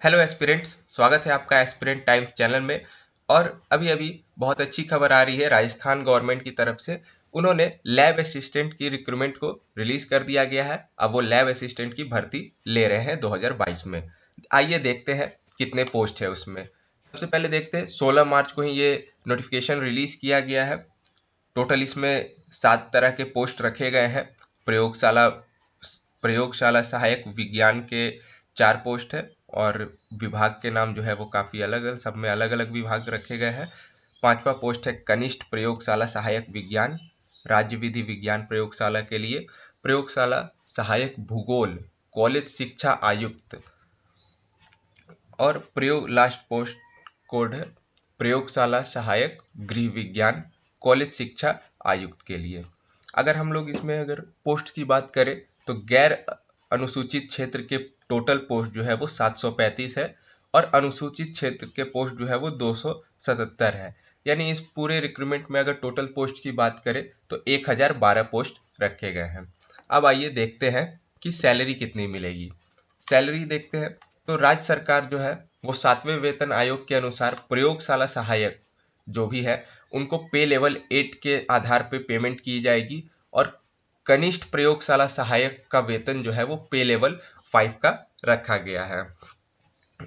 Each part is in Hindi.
हेलो एस्पिरेंट्स, स्वागत है आपका एस्पिरेंट टाइम्स चैनल में। और अभी अभी बहुत अच्छी खबर आ रही है राजस्थान गवर्नमेंट की तरफ से। उन्होंने लैब असिस्टेंट की रिक्रूटमेंट को रिलीज कर दिया गया है। अब वो लैब असिस्टेंट की भर्ती ले रहे हैं 2022 में। आइए देखते हैं कितने पोस्ट है उसमें। सबसे पहले देखते हैं, 16 मार्च को ही ये नोटिफिकेशन रिलीज किया गया है। टोटल इसमें 7 तरह के पोस्ट रखे गए हैं। प्रयोगशाला प्रयोगशाला सहायक विज्ञान के 4 पोस्ट है, और विभाग के नाम जो है वो काफ़ी अलग अलग, सब में अलग अलग विभाग रखे गए हैं। 5वां पोस्ट है कनिष्ठ प्रयोगशाला सहायक विज्ञान, राज्य विधि विज्ञान प्रयोगशाला के लिए। प्रयोगशाला सहायक भूगोल, कॉलेज शिक्षा आयुक्त। और प्रयोग लास्ट पोस्ट कोड है प्रयोगशाला सहायक गृह विज्ञान, कॉलेज शिक्षा आयुक्त के लिए। अगर हम लोग इसमें अगर पोस्ट की बात करें तो गैर अनुसूचित क्षेत्र के टोटल पोस्ट जो है वो 735 है, और अनुसूचित क्षेत्र के पोस्ट जो है वो 277 है। यानी इस पूरे रिक्रूटमेंट में अगर टोटल पोस्ट की बात करें तो 1012 पोस्ट रखे गए हैं। अब आइए देखते हैं कि सैलरी कितनी मिलेगी। सैलरी देखते हैं तो राज्य सरकार जो है वो 7वें वेतन आयोग के अनुसार प्रयोगशाला सहायक जो भी है उनको पे लेवल 8 के आधार पे पेमेंट की जाएगी, और कनिष्ठ प्रयोगशाला सहायक का वेतन जो है वो पे लेवल 5 का रखा गया है।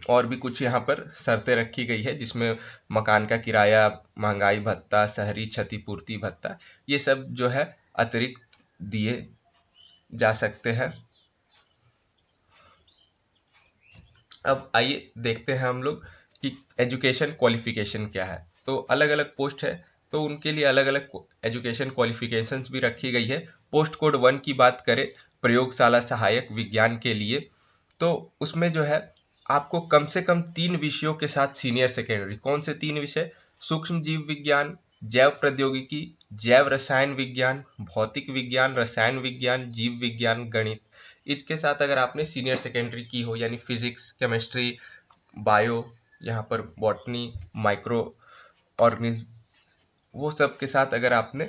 और भी कुछ यहाँ पर शर्तें रखी गई है, जिसमें मकान का किराया, महंगाई भत्ता, शहरी क्षतिपूर्ति भत्ता, ये सब जो है अतिरिक्त दिए जा सकते हैं। अब आइए देखते हैं हम लोग कि एजुकेशन क्वालिफिकेशन क्या है। तो अलग अलग पोस्ट है तो उनके लिए अलग अलग एजुकेशन क्वालिफिकेशंस भी रखी गई है। पोस्ट कोड 1 की बात करें प्रयोगशाला सहायक विज्ञान के लिए, तो उसमें जो है आपको कम से कम 3 विषयों के साथ सीनियर सेकेंडरी, कौन से 3 विषय? सूक्ष्म जीव विज्ञान, जैव प्रौद्योगिकी, जैव रसायन विज्ञान, भौतिक विज्ञान, रसायन विज्ञान, जीव विज्ञान, गणित। इसके साथ अगर आपने सीनियर सेकेंडरी की हो, यानी फिजिक्स, केमिस्ट्री, बायो, यहाँ पर बॉटनी, माइक्रो ऑर्गेनिज्म, वो सब के साथ अगर आपने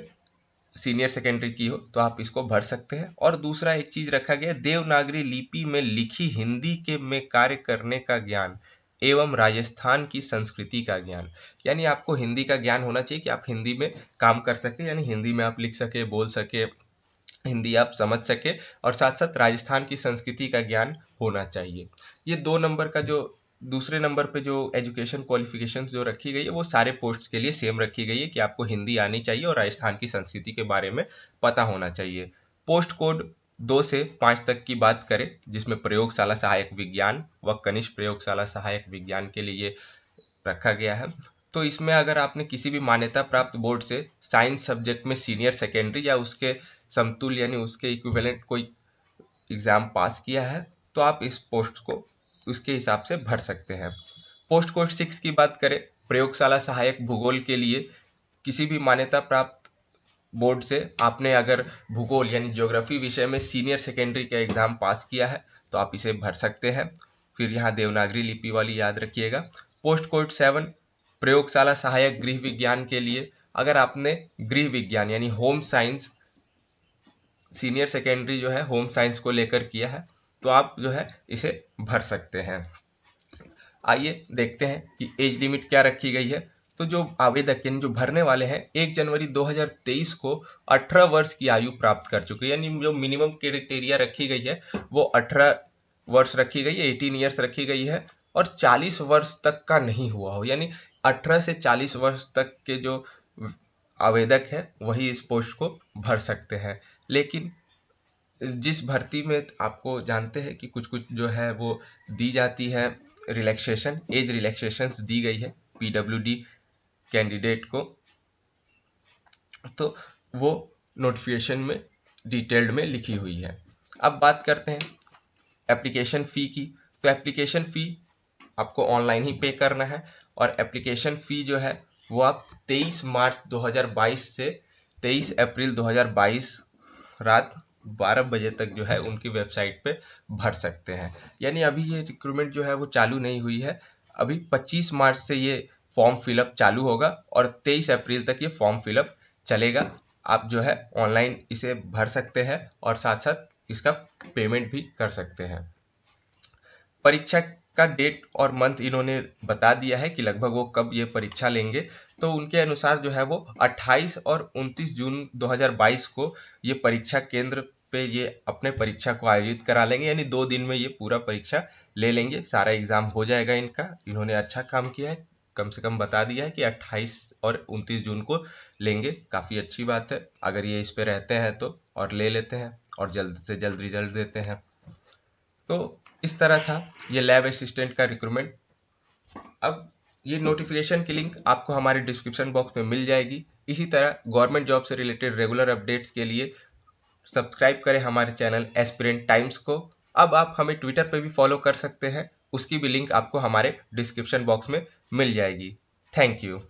सीनियर सेकेंडरी की हो तो आप इसको भर सकते हैं। और दूसरा एक चीज रखा गया, देवनागरी लिपि में लिखी हिंदी के में कार्य करने का ज्ञान एवं राजस्थान की संस्कृति का ज्ञान। यानी आपको हिंदी का ज्ञान होना चाहिए कि आप हिंदी में काम कर सके, यानी हिंदी में आप लिख सके, बोल सके, हिंदी आप समझ सके, और साथ साथ राजस्थान की संस्कृति का ज्ञान होना चाहिए। ये 2 नंबर का जो दूसरे नंबर पे जो एजुकेशन क्वालिफिकेशंस जो रखी गई है वो सारे पोस्ट के लिए सेम रखी गई है कि आपको हिंदी आनी चाहिए और राजस्थान की संस्कृति के बारे में पता होना चाहिए। पोस्ट कोड 2 से 5 तक की बात करें, जिसमें प्रयोगशाला सहायक विज्ञान व कनिष्ठ प्रयोगशाला सहायक विज्ञान के लिए रखा गया है। तो इसमें अगर आपने किसी भी मान्यता प्राप्त बोर्ड से साइंस सब्जेक्ट में सीनियर सेकेंडरी या उसके समतुल्य यानी उसके इक्विवेलेंट कोई एग्जाम पास किया है तो आप इस पोस्ट को उसके हिसाब से भर सकते हैं। पोस्ट कोड 6 की बात करें प्रयोगशाला सहायक भूगोल के लिए, किसी भी मान्यता प्राप्त बोर्ड से आपने अगर भूगोल यानी ज्योग्राफी विषय में सीनियर सेकेंडरी का एग्जाम पास किया है तो आप इसे भर सकते हैं। फिर यहाँ देवनागरी लिपि वाली याद रखिएगा। पोस्ट कोड 7 प्रयोगशाला सहायक गृह विज्ञान के लिए, अगर आपने गृह विज्ञान यानी होम साइंस सीनियर सेकेंडरी जो है होम साइंस को लेकर किया है तो आप जो है इसे भर सकते हैं। आइए देखते हैं कि एज लिमिट क्या रखी गई है। तो जो आवेदक यानी जो भरने वाले हैं 1 जनवरी 2023 को 18 वर्ष की आयु प्राप्त कर चुके हैं, यानी जो मिनिमम क्राइटेरिया रखी गई है वो 18 वर्ष रखी गई है, 18 ईयर्स रखी गई है, और 40 वर्ष तक का नहीं हुआ हो, यानी 18 से 40 वर्ष तक के जो आवेदक है वही इस पोस्ट को भर सकते हैं। लेकिन जिस भर्ती में आपको जानते हैं कि कुछ कुछ जो है वो दी जाती है रिलैक्सेशन, एज रिलैक्सेशंस दी गई है पीडब्ल्यूडी कैंडिडेट को, तो वो नोटिफिकेशन में डिटेल्ड में लिखी हुई है। अब बात करते हैं एप्लीकेशन फ़ी की। तो एप्लीकेशन फ़ी आपको ऑनलाइन ही पे करना है, और एप्लीकेशन फ़ी जो है वो आप 23 मार्च 2022 से 23 अप्रैल 2022 रात 12 बजे तक जो है उनकी वेबसाइट पे भर सकते हैं। यानी अभी ये रिक्रूटमेंट जो है वो चालू नहीं हुई है, अभी 25 मार्च से ये फॉर्म फिलअप चालू होगा और 23 अप्रैल तक ये फॉर्म फिलअप चलेगा। आप जो है ऑनलाइन इसे भर सकते हैं और साथ साथ इसका पेमेंट भी कर सकते हैं। परीक्षा का डेट और मंथ इन्होंने बता दिया है कि लगभग वो कब ये परीक्षा लेंगे। तो उनके अनुसार जो है वो 28 और 29 जून 2022 को ये परीक्षा केंद्र पे ये अपने परीक्षा को आयोजित करा लेंगे, यानी 2 दिन में ये पूरा परीक्षा ले लेंगे, सारा एग्जाम हो जाएगा इनका। इन्होंने अच्छा काम किया है, कम से कम बता दिया है कि 28 और 29 जून को लेंगे। काफ़ी अच्छी बात है अगर ये इस पे रहते हैं तो, और ले लेते हैं और जल्द से जल्द रिजल्ट देते हैं। तो इस तरह था ये लैब असिस्टेंट का रिक्रूटमेंट। अब ये नोटिफिकेशन की लिंक आपको हमारे डिस्क्रिप्शन बॉक्स में मिल जाएगी। इसी तरह गवर्नमेंट जॉब से रिलेटेड रेगुलर अपडेट्स के लिए सब्सक्राइब करें हमारे चैनल एस्पिरेंट टाइम्स को। अब आप हमें ट्विटर पे भी फॉलो कर सकते हैं, उसकी भी लिंक आपको हमारे डिस्क्रिप्शन बॉक्स में मिल जाएगी। Thank you.